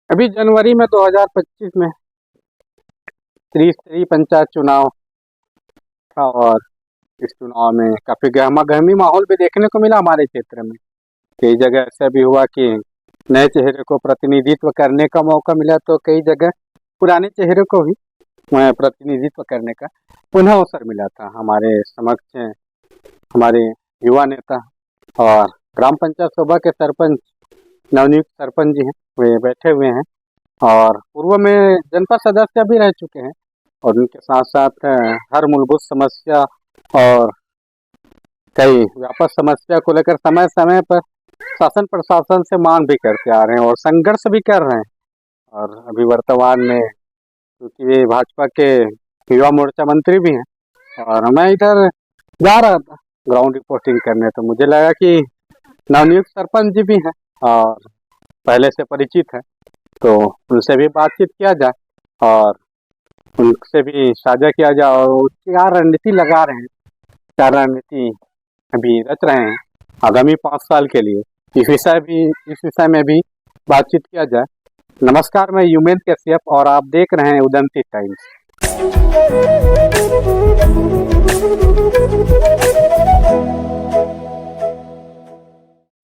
अभी जनवरी में 2025 में त्रिस्तरीय पंचायत चुनाव था और इस चुनाव में काफी गहमा गहमी माहौल भी देखने को मिला हमारे क्षेत्र में। कई जगह ऐसा भी हुआ कि नए चेहरे को प्रतिनिधित्व करने का मौका मिला, तो कई जगह पुराने चेहरे को भी प्रतिनिधित्व करने का पुनः अवसर मिला था। हमारे समक्ष हमारे युवा नेता और ग्राम पंचायत सभा के सरपंच, नवनियुक्त सरपंच जी हैं, वे बैठे हुए हैं और पूर्व में जनपद सदस्य भी रह चुके हैं और उनके साथ साथ हर मूलभूत समस्या और कई व्यापक समस्या को लेकर समय समय पर शासन प्रशासन से मांग भी करते आ रहे हैं और संघर्ष भी कर रहे हैं। और अभी वर्तमान में क्योंकि वे भाजपा के युवा मोर्चा मंत्री भी हैं और मैं इधर जा रहा था ग्राउंड रिपोर्टिंग करने, तो मुझे लगा कि नवनियुक्त सरपंच जी भी हैं और पहले से परिचित है, तो उनसे भी बातचीत किया जाए और उनसे भी साझा किया जाए और वो क्या रणनीति लगा रहे हैं, क्या रणनीति अभी रच रहे हैं आगामी 5 साल के लिए, इस विषय में भी बातचीत किया जाए। नमस्कार, मैं युमेंद्र कश्यप और आप देख रहे हैं उदंती टाइम्स।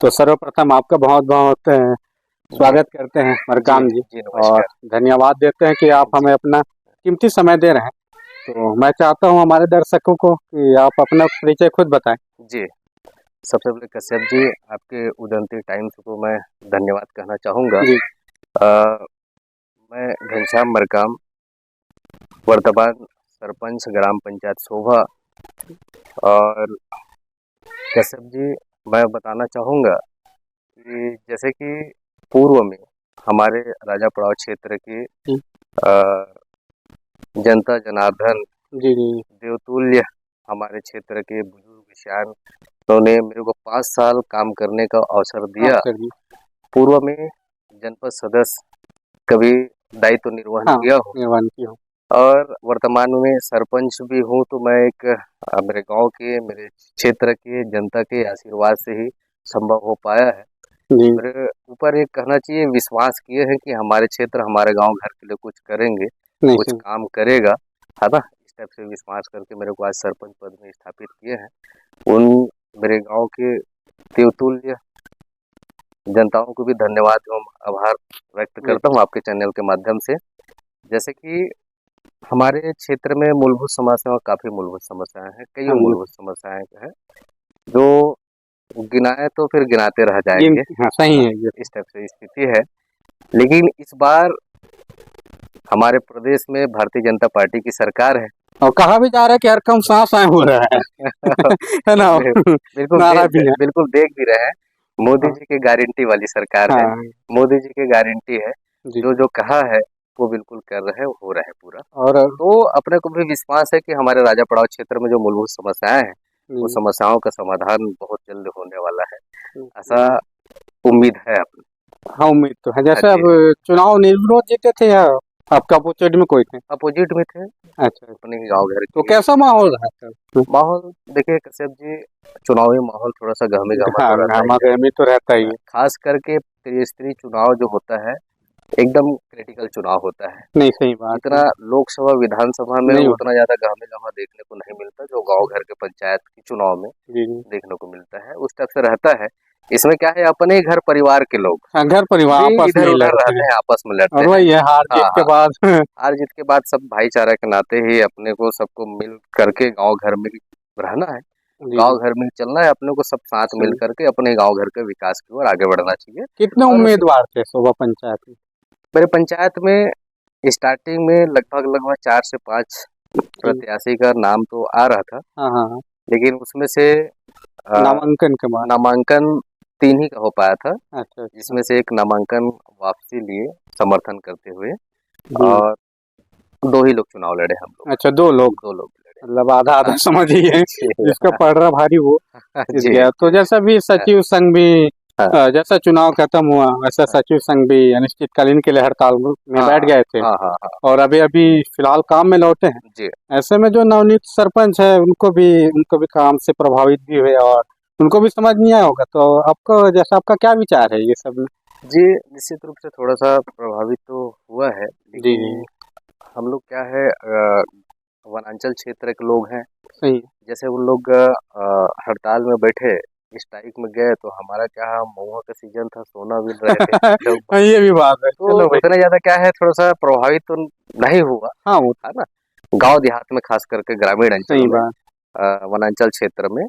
तो सर्वप्रथम आपका बहुत बहुत स्वागत करते हैं मरकाम जी और धन्यवाद देते हैं कि आप हमें अपना कीमती समय दे रहे हैं। तो मैं चाहता हूं हमारे दर्शकों को कि आप अपना परिचय खुद बताएं। जी, सबसे पहले कश्यप जी, आपके उदंती टाइम्स को मैं धन्यवाद कहना चाहूँगा। मैं घनश्याम मरकाम, वर्तमान सरपंच ग्राम पंचायत शोभा। और कश्यप जी, मैं बताना चाहूँगा कि जैसे कि पूर्व में हमारे राजापड़ाव क्षेत्र के जनता जनार्दन देवतुल्य हमारे क्षेत्र के बुजुर्ग सियान, उन्होंने मेरे को 5 साल काम करने का अवसर दिया। पूर्व में जनपद सदस्य कभी दायित्व निर्वहन किया हूँ और वर्तमान में सरपंच भी हूँ। तो मैं एक मेरे गांव के, मेरे क्षेत्र के जनता के आशीर्वाद से ही संभव हो पाया है। मेरे ऊपर एक कहना चाहिए विश्वास किए हैं कि हमारे क्षेत्र, हमारे गांव घर के लिए कुछ करेंगे, कुछ काम करेगा, है ना। इस टाइप से विश्वास करके मेरे को आज सरपंच पद में स्थापित किए हैं। उन मेरे गांव के देवतुल्य जनताओं को भी धन्यवाद एवं आभार व्यक्त करता हूं आपके चैनल के माध्यम से। जैसे कि हमारे क्षेत्र में मूलभूत समस्याएं, काफी मूलभूत समस्याएं हैं, कई मूलभूत समस्याएं हैं जो गिनाए तो फिर गिनाते रह जाएंगे। सही है, इस टाइप से स्थिति है। लेकिन इस बार हमारे प्रदेश में भारतीय जनता पार्टी की सरकार है और कहा भी जा रहा है कि हर कम सांस आए हो रहा है ना। बिल्कुल देख भी रहे हैं, मोदी जी की गारंटी वाली सरकार है। मोदी जी की गारंटी है, जो कहा है वो बिल्कुल कर रहे हैं, हो रहा है पूरा। और तो अपने को भी विश्वास है कि हमारे राजापड़ाव क्षेत्र में जो मूलभूत समस्याएं हैं, वो समस्याओं का समाधान बहुत जल्द होने वाला है, ऐसा उम्मीद है अपनी। हाँ, उम्मीद तो है। जैसे अब चुनाव निर्विरोध जीते थे या आपका अपोजिट में कोई थे? अपोजिट में थे। अच्छा, अपने गाँव घर। तो कैसा माहौल रहा? माहौल देखिए कश्यप जी, चुनावी माहौल थोड़ा सा गहमी तो रहता ही है। खास करके त्रिस्तरीय चुनाव जो होता है, एकदम क्रिटिकल चुनाव होता है। नहीं, सही बात। इतना लोकसभा विधानसभा में उतना ज्यादा गहमा देखने को नहीं मिलता जो गांव घर के पंचायत के चुनाव में देखने को मिलता है। उस टाइप से रहता है। इसमें क्या है, अपने घर परिवार के लोग, घर परिवार आपस में रहते हैं, आपस में लड़ते हैं। वही है, हार जीत के बाद सब भाईचारा के नाते ही अपने को सबको मिल करके गाँव घर में रहना है, गांव घर में चलना है, अपने को सब साथ मिल करके अपने गांव घर के विकास की ओर आगे बढ़ना चाहिए। कितने उम्मीदवार थे शोभा पंचायत में? मेरे पंचायत में स्टार्टिंग में लगभग 4 से 5 प्रत्याशी का नाम तो आ रहा था। लेकिन उसमें से नामांकन 3 ही का हो पाया था। अच्छा। जिसमें से एक नामांकन वापसी लिए समर्थन करते हुए, और 2 ही लोग चुनाव लड़े हम लोग। अच्छा, 2 लोग मतलब आधा समझिए जिसका पड़ रहा भारी वो गया। तो जैसा भी सचिव संघ भी जैसा चुनाव खत्म हुआ वैसा सचिव संघ भी अनिश्चितकालीन के लिए हड़ताल में बैठ गए थे और अभी फिलहाल काम में लौटे हैं। ऐसे में जो नवनियुक्त सरपंच है उनको भी काम से प्रभावित भी हुए और उनको भी समझ नहीं आया होगा। तो आपको आपका क्या विचार है ये सब में? जी, निश्चित रूप से थोड़ा-सा प्रभावित तो हुआ है, जी, लेकिन हम लोग क्या है वनांचल क्षेत्र के लोग हैं। सही है। जैसे उन लोग हड़ताल में बैठे, स्ट्राइक में गए तो हमारा क्या है महुआ का सीज़न था, सोना बीन रहे थे तो हाँ, ये भी बात है। तो चलो भाई। उतना ज़्यादा क्या है थोड़ा-सा प्रभावित तो नहीं हुआ, हाँ, वो है ना? गाँव देहात में ख़ास करके ग्रामीण अंचलों सही में बात। वनांचल क्षेत्र में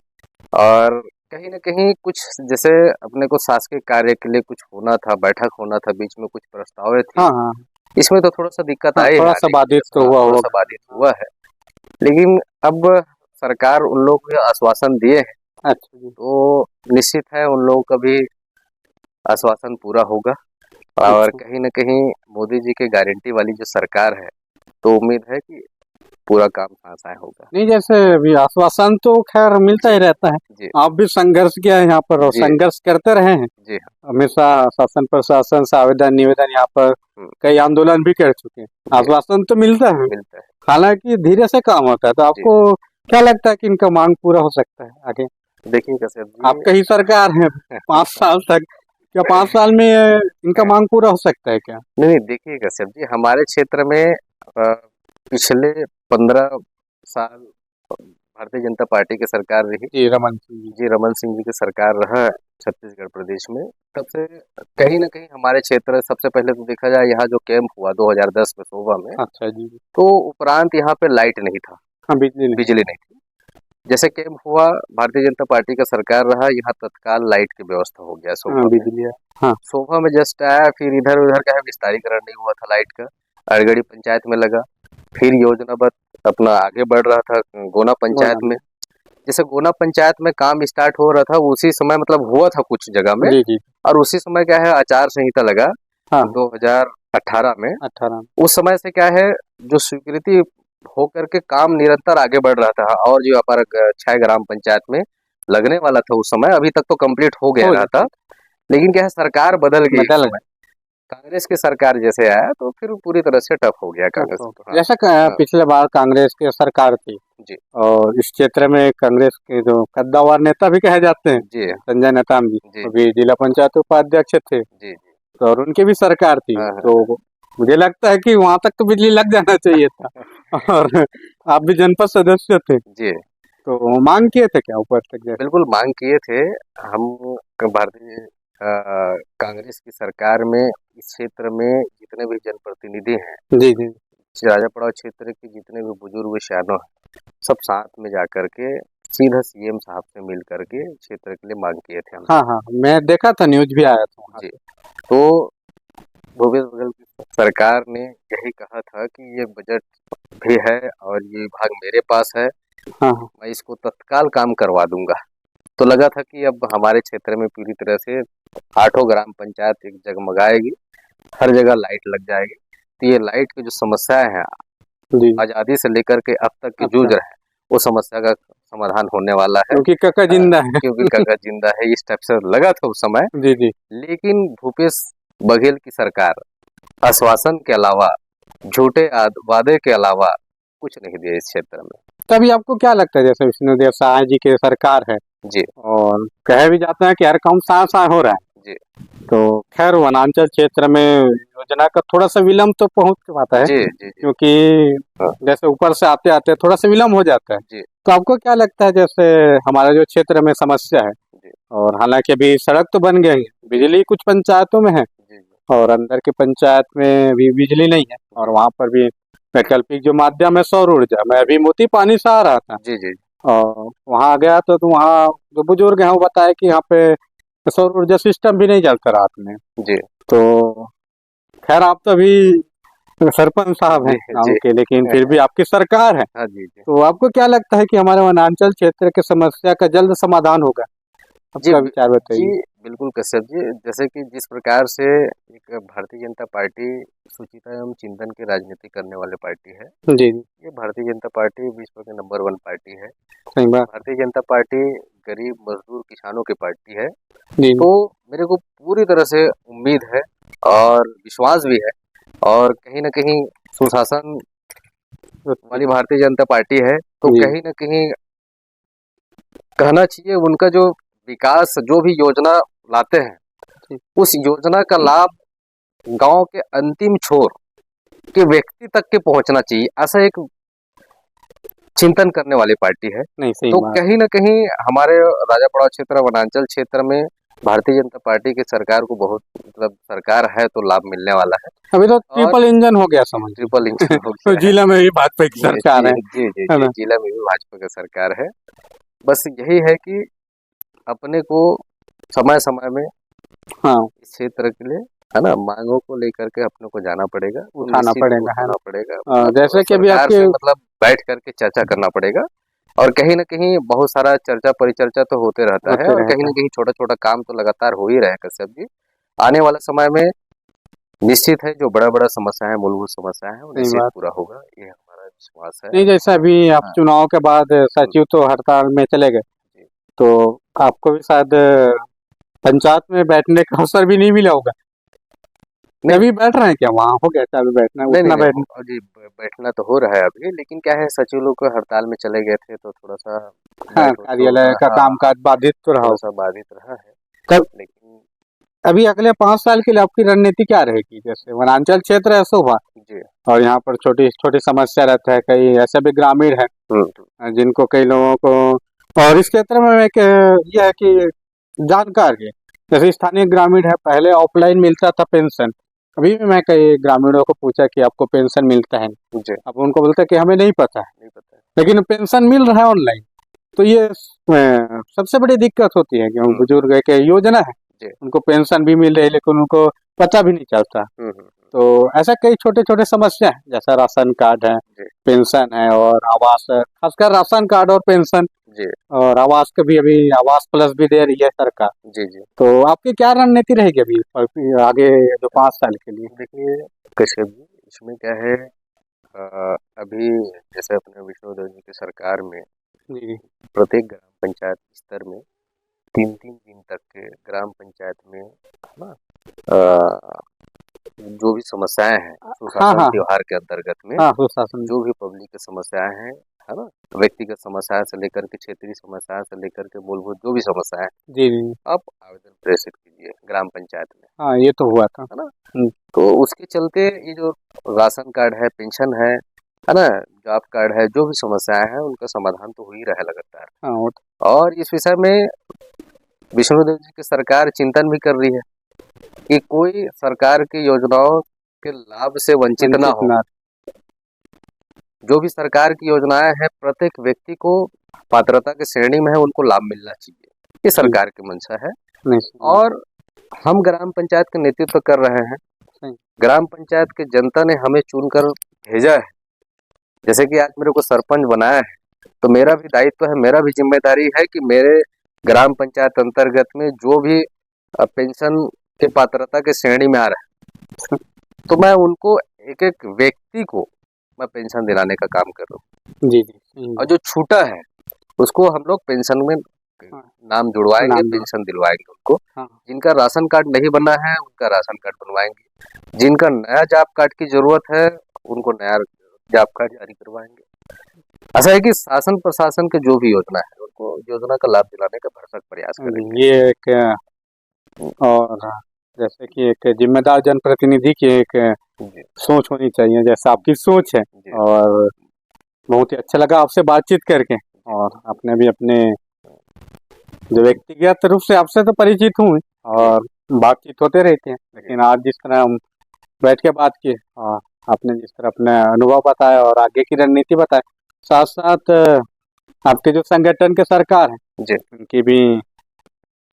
और कहीं न कहीं कुछ जैसे अपने को शासकीय कार्य के लिए कुछ होना था, बैठक होना था, बीच में कुछ प्रस्तावें थी। हाँ, हाँ। इसमें तो थोड़ा-सा दिक्कत हाँ, आई है थोड़ा-सा आने की वजह बाधित से, तो हाँ, हुआ थोड़ा-सा होगा। बाधित हुआ है। लेकिन अब सरकार उन लोगों को आश्वासन दिए हैं, अच्छा जी। तो निश्चित है उन लोगों का भी आश्वासन पूरा होगा और अच्छा। कहीं न कहीं मोदी जी की गारंटी वाली जो सरकार है, तो उम्मीद है कि पूरा काम साँ-साँ होगा। नहीं, जैसे अभी आश्वासन तो ख़ैर मिलता ही जी, रहता है। जी, आप भी संघर्ष किया है यहाँ पर और जी, संघर्ष करते रहे हैं। जी हाँ। हमेशा शासन प्रशासन से आवेदन निवेदन यहाँ पर हुँ, कई आंदोलन भी कर चुके हैं। जी, आश्वासन तो मिलता है, मिलता है। हालाँकि धीरे से काम होता है। तो जी, आपको क्या लगता है कि इनका माँग पूरा हो सकता है आगे? देखिए कश्यप जी आपका ही सरकार है 5 साल तक, क्या 5 साल में इनका माँग पूरा हो सकता है क्या? नहीं, देखिए कश्यप जी हमारे क्षेत्र में पिछले 15 साल भारतीय जनता पार्टी की सरकार रही। जी, रमन सिंह जी। जी, रमन सिंह जी की सरकार रहा है छत्तीसगढ़ प्रदेश में। तब से कहीं न कहीं हमारे क्षेत्र सबसे पहले तो देखा जाए यहाँ जो कैंप हुआ 2010 में सोबा में, अच्छा जी। तो उपरांत यहाँ पे लाइट नहीं था, हाँ, बिजली नहीं। बिजली नहीं थी। जैसे कैंप हुआ भारतीय जनता पार्टी का सरकार रहा, यहाँ तत्काल लाइट की व्यवस्था हो गया हाँ, सोबा में। बिजली है। हाँ, सोबा में जस्ट आया फिर इधर-उधर का है विस्तारीकरण नहीं हुआ था लाइट का, अड़गड़ी पंचायत में लगा। फिर योजनाबद्ध अपना आगे बढ़ रहा था गोना पंचायत बोलना में। भी। जैसे गोना पंचायत में काम स्टार्ट हो रहा था उसी समय मतलब हुआ था कुछ जगह में जी, जी। और उसी समय क्या है आचार संहिता लगा हाँ, 2018 में। 18 उस समय से क्या है जो स्वीकृति होकर के काम निरंतर आगे बढ़ रहा था और जो अपार 6 ग्राम पंचायत में लगने वाला था उस समय अभी तक तो कंप्लीट हो गया हो रहा था। जाता लेकिन क्या है सरकार बदल गई उस बदल समय। कांग्रेस की सरकार जैसे आया तो फिर पूरी तरह से टफ हो गया हाँ, कांग्रेस तो को। हाँ, जैसा हाँ, पिछले बार कांग्रेस की सरकार थी जी, और इस क्षेत्र में कांग्रेस के जो कद्दावर नेता भी कहे जाते हैं, जी, संजय नेताम जी, जी, अभी जिला पंचायत उपाध्यक्ष थे, जी, जी। तो और उनकी भी सरकार थी। हाँ, हाँ। तो मुझे लगता है कि वहाँ तक तो बिजली लग जाना चाहिए था और आप भी जनपद सदस्य थे, जी, तो माँग किए थे क्या ऊपर तक जैसे? बिल्कुल माँग किए थे। हम भारतीय कांग्रेस की सरकार में इस क्षेत्र में जितने भी जनप्रतिनिधि हैं, जी, जी। राजापड़ा क्षेत्र के जितने भी बुजुर्ग सयानो हैं, सब साथ में जाकर के सीधा सीएम साहब से मिल करके क्षेत्र के लिए माँग किए थे हम। हाँ, हाँ, मैं देखा था, न्यूज़ भी आया था वहाँ जी, पे। तो भूपेश बघेल की सरकार ने यही कहा था कि ये बजट भी है और ये विभाग मेरे पास है, हाँ, हाँ, मैं इसको तत्काल काम करवा दूँगा। तो लगा था कि अब हमारे क्षेत्र में पूरी तरह से आठों ग्राम पंचायत एक जगमगाएगी, हर जगह लाइट लग जाएगी। तो ये लाइट की जो समस्याएँ हैं, जी। आज़ादी से लेकर के अब तक की जूझ अच्छा, रहे हैं, वो समस्या का समाधान होने वाला है। क्योंकि काका जिंदा है। क्योंकि काका जिंदा है इस टाइप से लगा था उस समय। जी, जी। लेकिन भूपेश बघेल की सरकार आश्वासन के अलावा, झूठे वादे के अलावा कुछ नहीं दिया इस क्षेत्र में। तभी आपको क्या लगता है जैसे विष्णुदेव साय जी की सरकार है जी, और कहे भी जाते हैं कि हर काम साय हो रहा है, जी, तो खैर वनांचल क्षेत्र में योजना का थोड़ा सा विलम्ब तो पहुंच पाता है, जी, जी, जी, क्योंकि हाँ, जैसे ऊपर से आते आते थोड़ा सा विलम्ब हो जाता है। जी, तो आपको क्या लगता है जैसे हमारा जो क्षेत्र में समस्या है, जी, और हालांकि अभी सड़क तो बन गई है, जी, बिजली कुछ पंचायतों में है जी, जी, और अंदर की पंचायत में भी बिजली नहीं है, और वहाँ पर भी वैकल्पिक जो माध्यम है सौर ऊर्जा। मैं अभी मोती पानी से आ रहा था जी, जी, और वहाँ गया तो वहाँ जो बुजुर्ग हैं वो बताए कि यहाँ पे सौर ऊर्जा सिस्टम भी नहीं चलता रात में। जी, तो खैर आप तो अभी सरपंच साहब हैं जी, गाँव जी, के, लेकिन फिर भी आपकी सरकार है, हाँ जी, जी। तो आपको क्या लगता है कि हमारे वनांचल क्षेत्र की समस्या का जल्द समाधान होगा? जी, आपका विचार जी, बताइए। बिल्कुल कश्यप जी, जैसे कि जिस प्रकार से एक भारतीय जनता पार्टी सुचिता एवं चिंतन की राजनीति करने वाली पार्टी है, जी, जी, ये भारतीय जनता पार्टी विश्व की नंबर 1 पार्टी है। सही बात। भारतीय जनता पार्टी गरीब, मजदूर, किसानों की पार्टी है। जी, तो मेरे को पूरी तरह से उम्मीद है और विश्वास भी है और कहीं न कहीं सुशासन वाली भारतीय जनता पार्टी है, तो जी, कहीं न कहीं कहना चाहिए उनका जो विकास जो भी योजना लाते हैं, उस योजना का लाभ गांव के अंतिम छोर के व्यक्ति तक के पहुंचना चाहिए, ऐसा एक चिंतन करने वाली पार्टी है। नहीं सही तो बात। कहीं ना कहीं हमारे राजापुरा क्षेत्र वनांचल क्षेत्र में भारतीय जनता पार्टी की सरकार को बहुत मतलब सरकार है तो लाभ मिलने वाला है। अभी तो ट्रिपल इंजन हो गया समझ, ट्रिपल इंजन हो तो गया है। जिला में भी भाजपा की सरकार है। जी जी है जी, ना? जिला में भी भाजपा की सरकार है। बस यही है कि अपने को समय समय में हाँ इस क्षेत्र के लिए है ना मांगों को लेकर के अपने को जाना पड़ेगा, उठाना निश्चित पड़ेगा, है उठाना पड़ेगा, ना? जैसे कि अभी सरकार आपके से मतलब बैठ करके चर्चा करना पड़ेगा। और कहीं ना कहीं बहुत सारा चर्चा परिचर्चा तो होते रहता है, होते और कहीं रहेगा। ना कहीं छोटा छोटा काम तो लगातार हो ही रहेगा कश्यप जी। आने वाला समय में निश्चित है जो बड़ा बड़ा समस्या है, मूलभूत समस्या है, वो सही निश्चित बात। पूरा होगा, ये हमारा विश्वास है। नहीं जैसा अभी आप हाँ। चुनाव के बाद सचिव तो हड़ताल में चले गए, जी। तो आपको भी शायद पंचायत में बैठने का अवसर भी नहीं मिला होगा। नहीं। अभी बैठ रहे हैं क्या वहाँ? हो गया था अभी बैठना, नहीं उठना नहीं बैठना? नहीं, जी बैठना तो हो रहा है अभी, लेकिन क्या है सचिव लोग को हड़ताल में चले गए थे तो थोड़ा सा हाँ, बैठ उठ कार्यालय का हाँ, कामकाज बाधित तो रहा थोड़ा होगा। सा बाधित रहा है। तब लेकिन अभी अगले 5 साल के लिए आपकी रणनीति क्या रहेगी? जैसे वनांचल क्षेत्र है शोभा, जी और यहाँ पर छोटी छोटी समस्या रहता है, कई ऐसे भी ग्रामीण है जिनको कई लोगों को, और इस क्षेत्र में एक ये है कि जानकारी, जैसे स्थानीय ग्रामीण है, पहले ऑफलाइन मिलता था पेंशन, अभी भी मैं कई ग्रामीणों को पूछा कि आपको पेंशन मिलता है, जी अब उनको बोलते हैं कि हमें नहीं पता है, नहीं पता है। लेकिन पेंशन मिल रहा है ऑनलाइन। तो ये सबसे बड़ी दिक्कत होती है कि हम बुजुर्ग है कि योजना है, जी उनको पेंशन भी मिल रही है लेकिन उनको पता भी नहीं चलता। तो ऐसा कई छोटे छोटे समस्या है, जैसा राशन कार्ड है, जी पेंशन है और आवास है, खासकर राशन कार्ड और पेंशन, जी और आवास का भी अभी आवास प्लस भी दे रही है सरकार। जी जी। तो आपकी क्या रणनीति रहेगी अभी आगे जो 5 साल के लिए? देखिए कश्यप जी, इसमें क्या है अभी जैसे अपने विष्णुदेव जी की सरकार में जी प्रत्येक ग्राम पंचायत स्तर में 3-3 दिन तक के ग्राम पंचायत में है ना जो भी समस्याएं हैं सुशासन हाँ त्योहार के अंतर्गत में हाँ सुशासन, जो भी पब्लिक की समस्याएं हैं है ना, व्यक्तिगत समस्याएं से लेकर के क्षेत्रीय समस्याएं से लेकर के मूलभूत जो भी समस्याएं जी जी आप आवेदन प्रेषित कीजिए ग्राम पंचायत में, हाँ ये तो हुआ था। है ना। तो उसके चलते ये जो राशन कार्ड है, पेंशन है ना, जॉब कार्ड है, जो भी समस्याएं हैं उनका समाधान तो हो ही रहा है लगातार। हाँ और इस विषय में विष्णुदेव जी की सरकार चिंतन भी कर रही है कि कोई सरकार की योजनाओं के लाभ से वंचित ना हो। जो भी सरकार की योजनाएं हैं प्रत्येक व्यक्ति को पात्रता की श्रेणी में है उनको लाभ मिलना चाहिए, ये सरकार की मंशा है। और हम ग्राम पंचायत का नेतृत्व कर रहे हैं, ग्राम पंचायत के जनता ने हमें चुनकर भेजा है। जैसे कि आज मेरे को सरपंच बनाया है तो मेरा भी दायित्व है, मेरा भी जिम्मेदारी है कि मेरे ग्राम पंचायत अंतर्गत में जो भी पेंशन के पात्रता के श्रेणी में आ रहा है तो मैं उनको एक एक व्यक्ति को मैं पेंशन दिलाने का काम कर रहा हूँ। जी जी। और जो छूटा है उसको हम लोग पेंशन में नाम जुड़वाएंगे, पेंशन दिलवाएंगे उनको। जिनका राशन कार्ड नहीं बना है उनका राशन कार्ड बनवाएंगे, जिनका नया जॉब कार्ड की जरूरत है उनको नया जॉब कार्ड जारी करवाएंगे। ऐसा है कि शासन प्रशासन के जो भी योजना है उनको योजना का लाभ दिलाने का भरसक प्रयास करेंगे। ये एक और जैसे कि एक जिम्मेदार जनप्रतिनिधि की एक सोच होनी चाहिए, जैसा आपकी सोच है, और बहुत ही अच्छा लगा आपसे बातचीत करके। और आपने भी अपने जो व्यक्तिगत रूप से आपसे तो परिचित हूँ और बातचीत होते रहते हैं, लेकिन आज जिस तरह हम बैठ के बात किए और आपने जिस तरह अपने अनुभव बताया और आगे की रणनीति बताया, साथ साथ आपके जो संगठन के सरकार है जी उनकी भी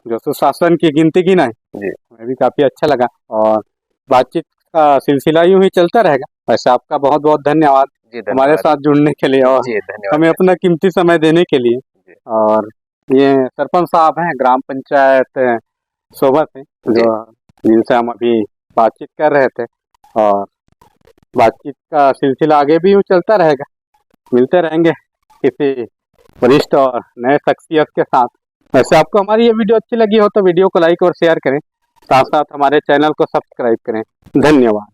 जो सुशासन की गिनती गिना है जी हमें भी काफी अच्छा लगा, और बातचीत का सिलसिला यूं ही चलता रहेगा। वैसे आपका बहुत बहुत धन्यवाद हमारे साथ जुड़ने के लिए और हमें अपना कीमती समय देने के लिए। और ये सरपंच साहब हैं ग्राम पंचायत शोभा से, जो जिनसे हम अभी बातचीत कर रहे थे, और बातचीत का सिलसिला आगे भी यूं चलता रहेगा, मिलते रहेंगे किसी वरिष्ठ और नए शख्सियत के साथ। वैसे आपको हमारी ये वीडियो अच्छी लगी हो तो वीडियो को लाइक और शेयर करें, साथ साथ हमारे चैनल को सब्सक्राइब करें। धन्यवाद।